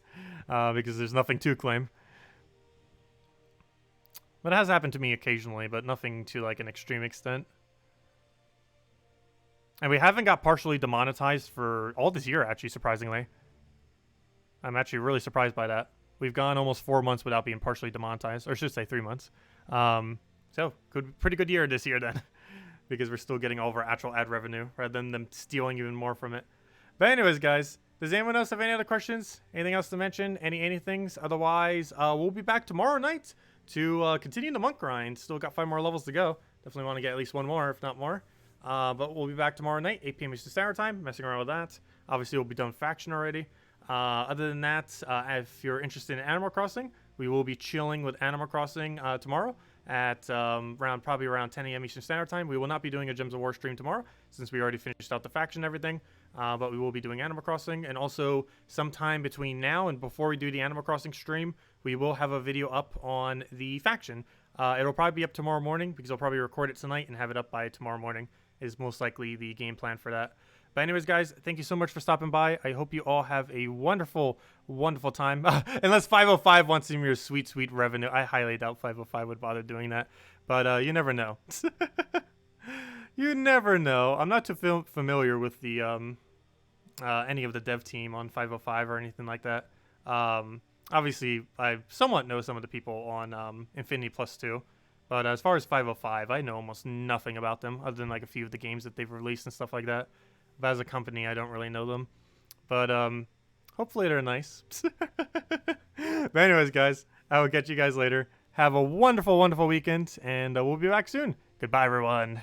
because there's nothing to claim. But it has happened to me occasionally, but nothing to like an extreme extent. And we haven't got partially demonetized for all this year, actually, surprisingly. I'm actually really surprised by that. We've gone almost 4 months without being partially demonetized, or I should say 3 months. So, pretty good year this year then, because we're still getting all of our actual ad revenue rather than them stealing even more from it. But anyways, guys, does anyone else have any other questions? Anything else to mention? Anythings? Otherwise, we'll be back tomorrow night to continue the monk grind. Still got 5 more levels to go. Definitely want to get at least 1 more, if not more. But we'll be back tomorrow night, 8 p.m. Eastern Standard Time, messing around with that. Obviously, we'll be done faction already. Other than that, if you're interested in Animal Crossing, we will be chilling with Animal Crossing tomorrow at probably around 10 a.m. Eastern Standard Time. We will not be doing a Gems of War stream tomorrow since we already finished out the faction and everything. But we will be doing Animal Crossing, and also sometime between now and before we do the Animal Crossing stream, we will have a video up on the faction. It'll probably be up tomorrow morning because I'll probably record it tonight and have it up by tomorrow morning is most likely the game plan for that. But anyways, guys, thank you so much for stopping by. I hope you all have a wonderful, wonderful time. Unless 505 wants some of your sweet, sweet revenue. I highly doubt 505 would bother doing that. But you never know. You never know. I'm not too familiar with the any of the dev team on 505 or anything like that. Obviously, I somewhat know some of the people on Infinity Plus 2. But as far as 505, I know almost nothing about them other than like a few of the games that they've released and stuff like that. But as a company, I don't really know them. But hopefully they're nice. But anyways, guys, I will catch you guys later. Have a wonderful, wonderful weekend, and we'll be back soon. Goodbye, everyone.